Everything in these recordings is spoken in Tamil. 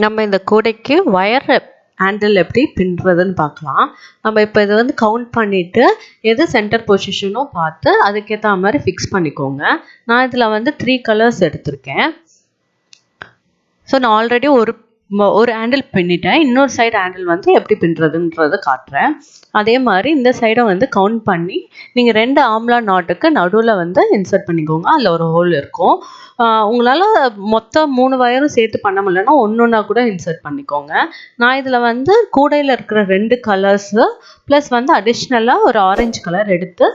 நம்ம இந்த கூடைக்கு ஒயர் ஹேண்டில் எப்படி பின்னுறதுன்னு பார்க்கலாம். நம்ம இப்போ இதை வந்து கவுண்ட் பண்ணிவிட்டு எது சென்டர் பொசிஷனோ பார்த்து அதுக்கேற்ற மாதிரி ஃபிக்ஸ் பண்ணிக்கோங்க. நான் இதில் வந்து 3 கலர்ஸ் எடுத்திருக்கேன். ஸோ நான் ஆல்ரெடி ஒரு ஹேண்டில் பின்னிட்டேன். இன்னொரு சைடு ஹேண்டில் வந்து எப்படி பின்னுறதுன்றதை காட்டுறேன். அதே மாதிரி இந்த சைடை வந்து கவுண்ட் பண்ணி நீங்கள் 2 ஆம்லா நாட்டுக்கு நடுவில் வந்து இன்சர்ட் பண்ணிக்கோங்க. அதில் ஒரு ஹோல் இருக்கும். உங்களால் மொத்தம் 3 வயரும் சேர்த்து பண்ண முடியலன்னா ஒன்றா கூட இன்சர்ட் பண்ணிக்கோங்க. நான் இதில் வந்து கூடையில் இருக்கிற 2 கலர்ஸு ப்ளஸ் வந்து அடிஷ்னலாக ஒரு ஆரஞ்சு கலர் எடுத்து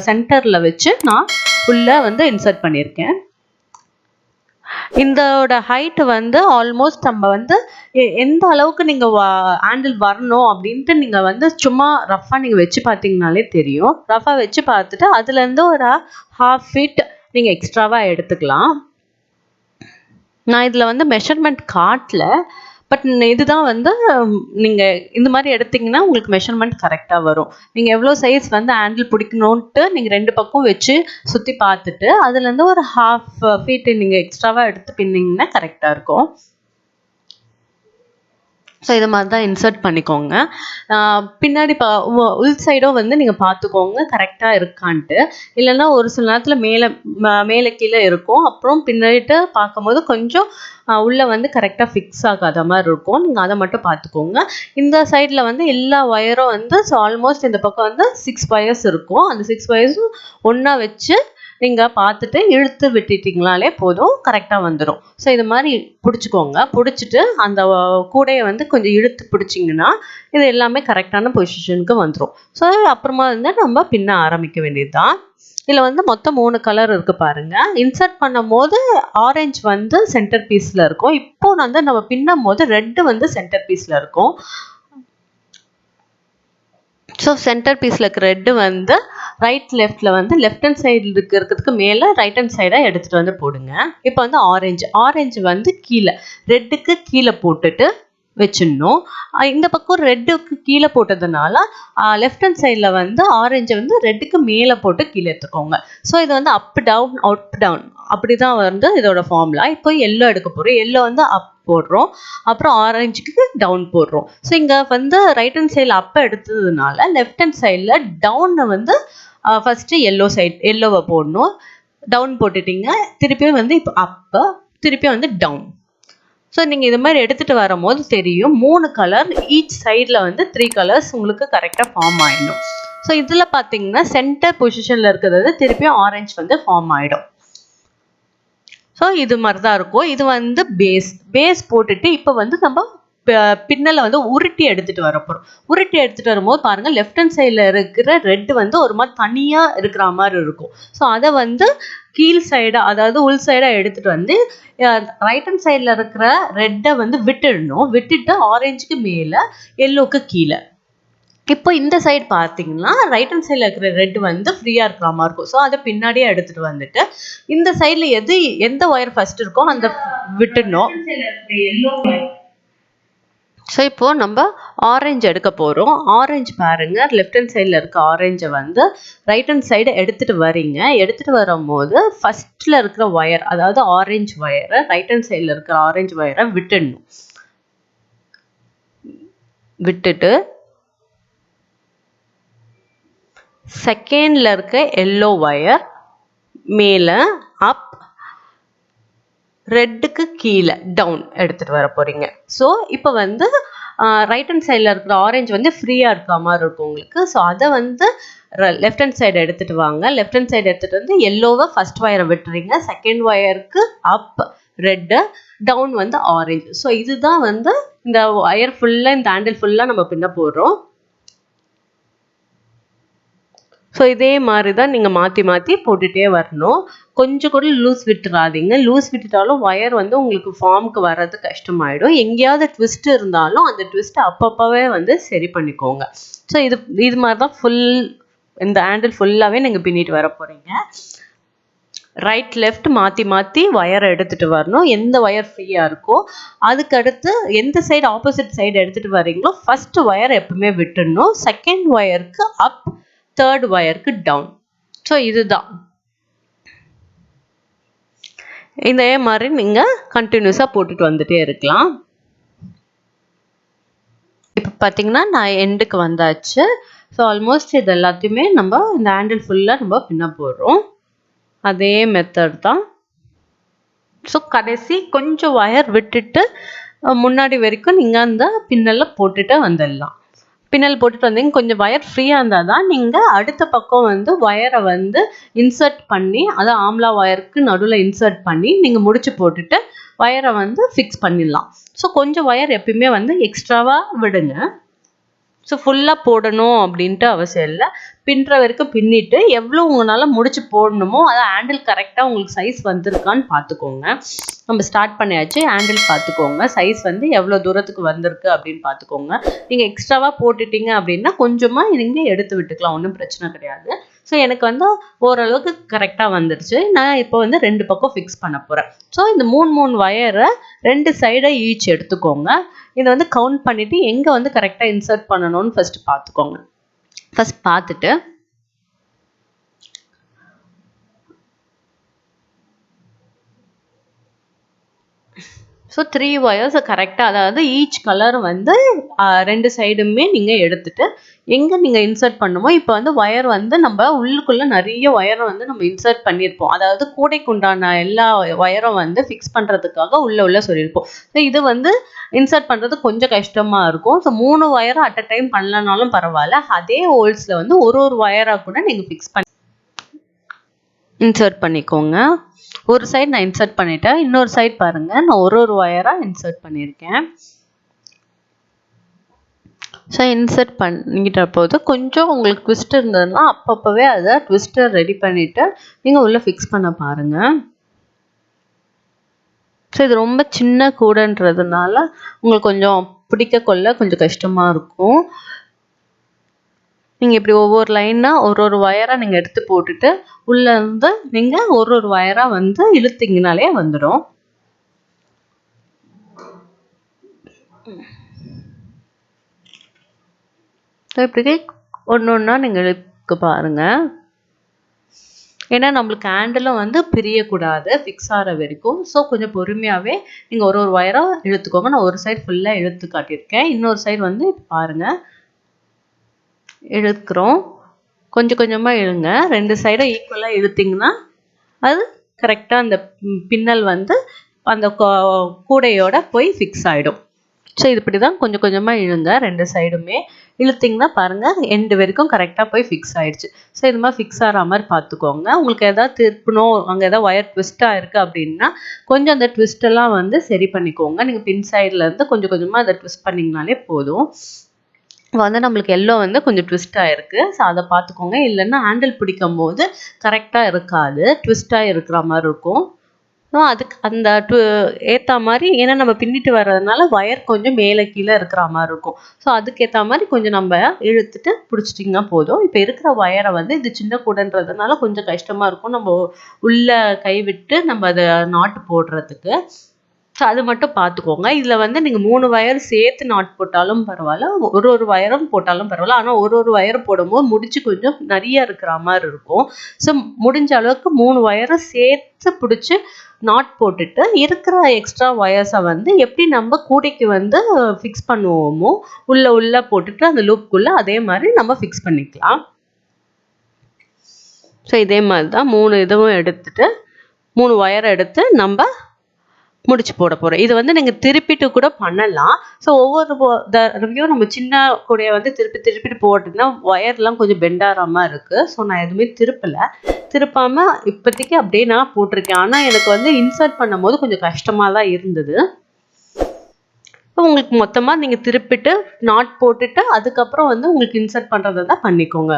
சென்டரில் வச்சு நான் உள்ளே வந்து இன்சர்ட் பண்ணியிருக்கேன். இதோட ஹைட் வந்து ஆல்மோஸ்ட் நம்ம வந்து எந்த அளவுக்கு நீங்கள் ஹேண்டில் வரணும் அப்படின்ட்டு நீங்கள் வந்து சும்மா ரஃபாக நீங்கள் வச்சு பார்த்தீங்கனாலே தெரியும். ரஃபாக வச்சு பார்த்துட்டு அதுலேருந்து ஒரு 1/2 ஃபீட் நீங்கள் எக்ஸ்ட்ராவாக எடுத்துக்கலாம். நான் இதில் வந்து மெஷர்மெண்ட் காட்டல, பட் இதுதான் வந்து நீங்கள் இந்த மாதிரி எடுத்திங்கன்னா உங்களுக்கு மெஷர்மெண்ட் கரெக்டாக வரும். நீங்கள் எவ்வளோ சைஸ் வந்து ஹேண்டில் பிடிக்கணுன்ட்டு நீங்கள் 2 பக்கம் வச்சு சுற்றி பார்த்துட்டு அதுலேருந்து ஒரு 1/2 ஃபீட்டு நீங்கள் எக்ஸ்ட்ராவாக எடுத்து பின்னிங்கன்னா கரெக்டாக இருக்கும். ஸோ இது மாதிரி தான் இன்சர்ட் பண்ணிக்கோங்க. பின்னாடி உள் சைடும் வந்து நீங்கள் பார்த்துக்கோங்க கரெக்டாக இருக்கான்ட்டு. இல்லைன்னா ஒரு சில நேரத்தில் மேலே கீழே இருக்கும். அப்புறம் பின்னாடிட்டு பார்க்கும்போது கொஞ்சம் உள்ளே வந்து கரெக்டாக ஃபிக்ஸ் ஆகாத மாதிரி இருக்கும். நீங்கள் அதை மட்டும் பார்த்துக்கோங்க. இந்த சைடில் வந்து எல்லா ஒயரும் வந்து ஸோ ஆல்மோஸ்ட் இந்த பக்கம் வந்து 6 ஒயர்ஸ் இருக்கும். அந்த 6 ஒயர்ஸும் ஒன்றா வச்சு நீங்கள் பார்த்துட்டு இழுத்து விட்டுட்டிங்கனாலே போதும், கரெக்டாக வந்துடும். ஸோ இது மாதிரி பிடிச்சிக்கோங்க. பிடிச்சிட்டு அந்த கூடையை வந்து கொஞ்சம் இழுத்து பிடிச்சிங்கன்னா இது எல்லாமே கரெக்டான பொசிஷனுக்கு வந்துடும். ஸோ அப்புறமா வந்து நம்ம பின்ன ஆரம்பிக்க வேண்டியது தான். இதில் வந்து மொத்தம் 3 கலர் இருக்குது பாருங்கள். இன்சர்ட் பண்ணும் போது ஆரஞ்சு வந்து சென்டர் பீஸில் இருக்கும். இப்போ வந்து நம்ம பின்னும் போது ரெட்டு வந்து சென்டர் பீஸில் இருக்கும். ஸோ சென்டர் பீஸில் இருக்கிற ரெட்டு வந்து ரைட் லெஃப்டில் வந்து லெஃப்ட் ஹேண்ட் சைடில் இருக்கிறதுக்கு மேலே ரைட் ஹேண்ட் சைடாக எடுத்துகிட்டு வந்து போடுங்க. இப்போ வந்து ஆரஞ்சு வந்து கீழே ரெட்டுக்கு கீழே போட்டுட்டு வச்சிடணும். இந்த பக்கம் ரெட்டுக்கு கீழே போட்டதுனால லெஃப்ட் ஹேண்ட் சைடில் வந்து ஆரஞ்சை வந்து ரெட்டுக்கு மேலே போட்டு கீழே எடுத்துக்கோங்க. ஸோ இது வந்து அப் டவுன் அப்படி தான் வந்து இதோட ஃபார்முலா. இப்போ எல்லோ எடுக்க போகிறோம். எல்லோ வந்து அப் போடுறோம், அப்புறம் ஆரஞ்சுக்கு டவுன் போடுறோம். ஸோ இங்கே வந்து ரைட் ஹேண்ட் சைடில் அப்போ எடுத்ததுனால லெஃப்ட் ஹேண்ட் சைடில் டவுனை வந்து ஃபஸ்ட்டு எல்லோவை போடணும். டவுன் போட்டுட்டிங்க. திருப்பியும் வந்து இப்போ அப்போ திருப்பியும் வந்து டவுன். ஸோ நீங்கள் இது மாதிரி எடுத்துகிட்டு வரும்போது தெரியும் 3 கலர் ஈச் சைடில் வந்து 3 கலர்ஸ் உங்களுக்கு கரெக்டாக ஃபார்ம் ஆகிடும். ஸோ இதில் பார்த்தீங்கன்னா சென்டர் பொசிஷனில் இருக்கிறது திருப்பியும் ஆரஞ்சு வந்து ஃபார்ம் ஆகிடும். ஸோ இது மாதிரி தான் இருக்கும். இது வந்து பேஸ் போட்டுட்டு இப்போ வந்து நம்ம பின்னலை வந்து உருட்டி எடுத்துகிட்டு வர போகிறோம். உருட்டி எடுத்துகிட்டு வரும்போது பாருங்கள் லெஃப்ட் ஹேண்ட் சைடில் இருக்கிற ரெட்டு வந்து ஒரு மாதிரி தனியாக இருக்கிற மாதிரி இருக்கும். ஸோ அதை வந்து கீழ் சைடாக அதாவது உள் சைடாக எடுத்துகிட்டு வந்து ரைட் ஹேண்ட் சைடில் இருக்கிற ரெட்டை வந்து விட்டுடணும். விட்டுட்டு ஆரஞ்சுக்கு மேலே எல்லோவுக்கு கீழே. இப்போ இந்த சைடு பார்த்தீங்கன்னா ரைட் ஹேண்ட் சைடில் இருக்கிற ரெட் வந்து ஃப்ரீயாக இருக்கிற மாதிரி இருக்கும். ஸோ அதை பின்னாடியே எடுத்துகிட்டு வந்துட்டு இந்த சைடில் எந்த ஒயர் ஃபர்ஸ்ட் இருக்கோ அந்த விட்டுடணும். ஸோ இப்போது நம்ம ஆரஞ்சு எடுக்க போகிறோம். ஆரஞ்சு பாருங்கள் லெஃப்ட் ஹேண்ட் சைடில் இருக்க ஆரஞ்சை வந்து ரைட் ஹேண்ட் சைடு எடுத்துகிட்டு வரீங்க. எடுத்துகிட்டு வரும்போது ஃபஸ்ட்டில் இருக்கிற ஒயர் அதாவது ஆரஞ்சு ஒயரை ரைட் ஹேண்ட் சைடில் இருக்கிற ஆரஞ்சு ஒயரை விட்டுடணும். விட்டுட்டு செகண்டில் இருக்க எல்லோ ஒயர் மேலே அப், ரெட்டுக்கு கீழே டவுன் எடுத்துகிட்டு வர போகிறீங்க. ஸோ இப்போ வந்து ரைட் ஹேண்ட் சைடில் இருக்கிற ஆரஞ்சு வந்து ஃப்ரீயாக இருக்கிற மாதிரி இருக்கும் உங்களுக்கு. ஸோ அதை வந்து லெஃப்ட் ஹேண்ட் சைடு எடுத்துகிட்டு வாங்க. லெஃப்ட் ஹேண்ட் சைடு எடுத்துகிட்டு வந்து எல்லோவை ஃபஸ்ட் ஒயரை விட்டுறீங்க. செகண்ட் ஒயருக்கு அப் ரெட்டு, டவுன் வந்து ஆரஞ்சு. ஸோ இதுதான் வந்து இந்த ஒயர் ஃபுல்லாக இந்த ஹேண்டில் ஃபுல்லாக நம்ம பின்ன போடுறோம். ஸோ இதே மாதிரி தான் நீங்கள் மாற்றி போட்டுகிட்டே வரணும். கொஞ்சம் கூட லூஸ் விட்டுறாதீங்க. லூஸ் விட்டுட்டாலும் ஒயர் வந்து உங்களுக்கு ஃபார்முக்கு வர்றது கஷ்டமாயிடும். எங்கேயாவது ட்விஸ்ட் இருந்தாலும் அந்த ட்விஸ்ட்டை அப்பப்போவே வந்து சரி பண்ணிக்கோங்க. ஸோ இது மாதிரி தான் இந்த ஹேண்டில் ஃபுல்லாகவே நீங்கள் பின்னிட்டு வர போகிறீங்க. ரைட் லெஃப்ட் மாற்றி ஒயரை எடுத்துகிட்டு வரணும். எந்த ஒயர் ஃப்ரீயாக இருக்கோ அதுக்கடுத்து எந்த சைடு ஆப்போசிட் சைடு எடுத்துகிட்டு வரீங்களோ ஃபஸ்ட்டு ஒயர் எப்பவுமே விட்டுடணும். செகண்ட் ஒயருக்கு அப், தேர்ட் ஒயருக்கு டவுன். ஸோ இதுதான். இதே மாதிரி நீங்கள் கண்டினியூஸாக போட்டுட்டு வந்துட்டே இருக்கலாம். இப்போ பார்த்தீங்கன்னா நான் எண்டுக்கு வந்தாச்சு. ஸோ ஆல்மோஸ்ட் இது எல்லாத்தையுமே நம்ம இந்த ஹேண்டில் ஃபுல்லாக நம்ம பின்ன போடுறோம். அதே மெத்தட் தான். ஸோ கடைசி கொஞ்சம் ஒயர் விட்டுட்டு முன்னாடி வரைக்கும் நீங்கள் அந்த பின்னலில் போட்டுட்டு வந்துடலாம். பின்னல் போட்டுட்டு வந்தீங்க கொஞ்சம் ஒயர் ஃப்ரீயாக இருந்தால் தான் நீங்கள் அடுத்த பக்கம் வந்து ஒயரை வந்து இன்சர்ட் பண்ணி, அதான் ஆம்லா ஒயருக்கு நடுவில் இன்சர்ட் பண்ணி நீங்கள் முடிச்சு போட்டுட்டு ஒயரை வந்து ஃபிக்ஸ் பண்ணிடலாம். ஸோ கொஞ்சம் ஒயர் எப்பயுமே வந்து எக்ஸ்ட்ராவாக விடுங்க. ஸோ ஃபுல்லாக போடணும் அப்படின்ட்டு அவசியம் இல்லை. பின்னுற வரைக்கும் பின்னிட்டு எவ்வளோ உங்களால் முடிச்சு போடணுமோ அதை ஹேண்டில் கரெக்டாக உங்களுக்கு சைஸ் வந்திருக்கான்னு பார்த்துக்கோங்க. நம்ம ஸ்டார்ட் பண்ணியாச்சு. ஹேண்டில் பார்த்துக்கோங்க, சைஸ் வந்து எவ்வளோ தூரத்துக்கு வந்திருக்கு அப்படின்னு பார்த்துக்கோங்க. நீங்கள் எக்ஸ்ட்ராவாக போட்டுட்டீங்க அப்படின்னா கொஞ்சமாக நீங்கள் எடுத்து விட்டுக்கலாம், ஒன்றும் பிரச்சனை கிடையாது. ஸோ எனக்கு வந்து ஓரளவுக்கு கரெக்டாக வந்துடுச்சு. நான் இப்போ வந்து 2 பக்கம் ஃபிக்ஸ் பண்ண போகிறேன். ஸோ இந்த 3 ஒயரை 2 சைடை ஈச் எடுத்துக்கோங்க. இதை வந்து கவுண்ட் பண்ணிவிட்டு எங்கே வந்து கரெக்டாக இன்சர்ட் பண்ணணும்னு ஃபஸ்ட்டு பார்த்துக்கோங்க. ஃபஸ்ட் பார்த்துட்டு ஸோ 3 ஒயர்ஸை கரெக்டாக, அதாவது ஈச் கலர் வந்து 2 சைடுமே நீங்கள் எடுத்துகிட்டு எங்கே நீங்கள் இன்சர்ட் பண்ணுமோ, இப்போ வந்து ஒயர் வந்து நம்ம உள்ளுக்குள்ளே நிறைய ஒயரை வந்து நம்ம இன்சர்ட் பண்ணியிருப்போம். அதாவது கூடைக்கு உண்டான எல்லா ஒயரும் வந்து ஃபிக்ஸ் பண்ணுறதுக்காக உள்ளே சொல்லியிருப்போம். ஸோ இது வந்து இன்சர்ட் பண்ணுறது கொஞ்சம் கஷ்டமாக இருக்கும். ஸோ 3 ஒயரை அட் அ டைம் பண்ணலனாலும் பரவாயில்ல, அதே ஹோல்ஸில் வந்து ஒரு ஒயராக கூட நீங்கள் ஃபிக்ஸ் பண்ணி இன்சர்ட் பண்ணிக்கோங்க. ஒரு சைடு நான் இன்சர்ட் பண்ணிட்டேன், இன்னொரு சைடு பாருங்கள் நான் ஒரு ஒயராக இன்சர்ட் பண்ணியிருக்கேன். ஸோ இன்சர்ட் பண்ணிக்கிட்ட போது கொஞ்சம் உங்களுக்கு ட்விஸ்ட் இருந்ததுன்னா அப்பப்போவே அதை ட்விஸ்ட்டை ரெடி பண்ணிவிட்டு நீங்கள் உள்ளே ஃபிக்ஸ் பண்ண பாருங்கள். ஸோ இது ரொம்ப சின்ன கூடைன்றதுனால உங்களுக்கு கொஞ்சம் பிடிக்க கொள்ள கொஞ்சம் கஷ்டமாக இருக்கும். நீங்கள் இப்படி ஒவ்வொரு லைனாக ஒரு ஒயராக நீங்கள் எடுத்து போட்டுட்டு உள்ளே இருந்து நீங்கள் ஒரு ஒயராக வந்து இழுத்தீங்கனாலே வந்துடும். இப்படி ஒன்று ஒன்றா நீங்கள் இழுக்க பாருங்கள். ஏன்னா நம்மளுக்கு ஹேண்டிலும் வந்து பிரியக்கூடாது ஃபிக்ஸ் ஆகிற வரைக்கும். ஸோ கொஞ்சம் பொறுமையாகவே நீங்கள் ஒரு ஒயராக இழுத்துக்கோங்க. நான் ஒரு சைடு ஃபுல்லாக இழுத்து காட்டியிருக்கேன், இன்னொரு சைடு வந்து பாருங்கள் இழுக்கிறோம். கொஞ்சம் கொஞ்சமாக இழுங்க. 2 சைடும் ஈக்குவலாக இழுத்திங்கன்னா அது கரெக்டாக அந்த பின்னல் வந்து அந்த கூடையோட போய் ஃபிக்ஸ் ஆகிடும். ஸோ இது இப்படி தான் கொஞ்சம் கொஞ்சமாக இழுங்க. 2 சைடுமே இழுத்திங்கன்னா பாருங்கள் எண்டு வரைக்கும் கரெக்டாக போய் ஃபிக்ஸ் ஆகிடுச்சு. ஸோ இது மாதிரி ஃபிக்ஸ் ஆகிற மாதிரி பார்த்துக்கோங்க. உங்களுக்கு எதாவது திருப்பணும், அங்கே எதாவது ஒயர் ட்விஸ்ட்டாக இருக்குது அப்படின்னா கொஞ்சம் அந்த ட்விஸ்ட்டெல்லாம் வந்து சரி பண்ணிக்கோங்க. நீங்கள் பின் சைட்லேருந்து கொஞ்சம் கொஞ்சமாக அதை ட்விஸ்ட் பண்ணிங்கனாலே போதும். வந்து நம்மளுக்கு எல்லோ வந்து கொஞ்சம் ட்விஸ்ட்டாக இருக்குது. ஸோ அதை பார்த்துக்கோங்க. இல்லைன்னா ஹேண்டில் பிடிக்கும் போது கரெக்டாக இருக்காது, ட்விஸ்ட்டாக இருக்கிற மாதிரி இருக்கும். அதுக்கு அந்த ஏற்ற மாதிரி, ஏன்னா நம்ம பின்னிட்டு வர்றதுனால ஒயர் கொஞ்சம் மேலே கீழே இருக்கிற மாதிரி இருக்கும். ஸோ அதுக்கேற்ற மாதிரி கொஞ்சம் நம்ம இழுத்துட்டு பிடிச்சிட்டிங்கன்னா போதும். இப்போ இருக்கிற ஒயரை வந்து இது சின்ன கூடைன்றதுனால கொஞ்சம் கஷ்டமாக இருக்கும் நம்ம உள்ளே கை விட்டு நம்ம அதை நாட்டு போடுறதுக்கு. ஸோ அது மட்டும் பார்த்துக்கோங்க. இதில் வந்து நீங்கள் 3 ஒயர் சேர்த்து நாட் போட்டாலும் பரவாயில்ல, ஒரு ஒயரும் போட்டாலும் பரவாயில்ல. ஆனால் ஒரு ஒயரும் போடும்போது முடிச்சு கொஞ்சம் நிறைய இருக்கிற மாதிரி இருக்கும். ஸோ முடிஞ்ச அளவுக்கு 3 ஒயரும் சேர்த்து பிடிச்சி நாட் போட்டுட்டு இருக்கிற எக்ஸ்ட்ரா ஒயர்ஸை வந்து எப்படி நம்ம கூடைக்கு வந்து ஃபிக்ஸ் பண்ணுவோமோ உள்ளே போட்டுட்டு அந்த லூப்புக்குள்ளே அதே மாதிரி நம்ம ஃபிக்ஸ் பண்ணிக்கலாம். ஸோ இதே மாதிரி தான் 3 இதுவும் எடுத்துட்டு 3 ஒயரை எடுத்து நம்ம முடிச்சு போட போகிறோம். இது வந்து நீங்கள் திருப்பிட்டு கூட பண்ணலாம். ஸோ ஒவ்வொரு தடவையும் நம்ம சின்ன கூடையை வந்து திருப்பிட்டு போட்டுன்னா ஒயர்லாம் கொஞ்சம் பெண்டாகாமல் இருக்குது. ஸோ நான் எதுவுமே திருப்பாமல் இப்போதைக்கு அப்படியே நான் போட்டிருக்கேன். ஆனால் எனக்கு வந்து இன்சர்ட் பண்ணும்போது கொஞ்சம் கஷ்டமாக தான் இருந்தது. இப்போ உங்களுக்கு மொத்தமாக நீங்கள் திருப்பிட்டு நாட் போட்டுட்டு அதுக்கப்புறம் வந்து உங்களுக்கு இன்சர்ட் பண்ணுறதை தான் பண்ணிக்கோங்க.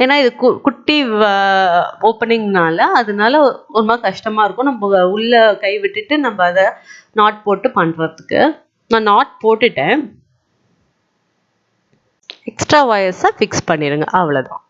ஏன்னா இது குட்டி ஓப்பனிங்னால அதனால ஒரு மாதிரி கஷ்டமாக இருக்கும். நம்ம உள்ளே கை விட்டுட்டு நம்ம அதை நாட் போட்டு பண்ணுறதுக்கு. நான் நாட் போட்டுட்டேன். எக்ஸ்ட்ரா ஒயர்ஸை ஃபிக்ஸ் பண்ணிடுங்க, அவ்வளோதான்.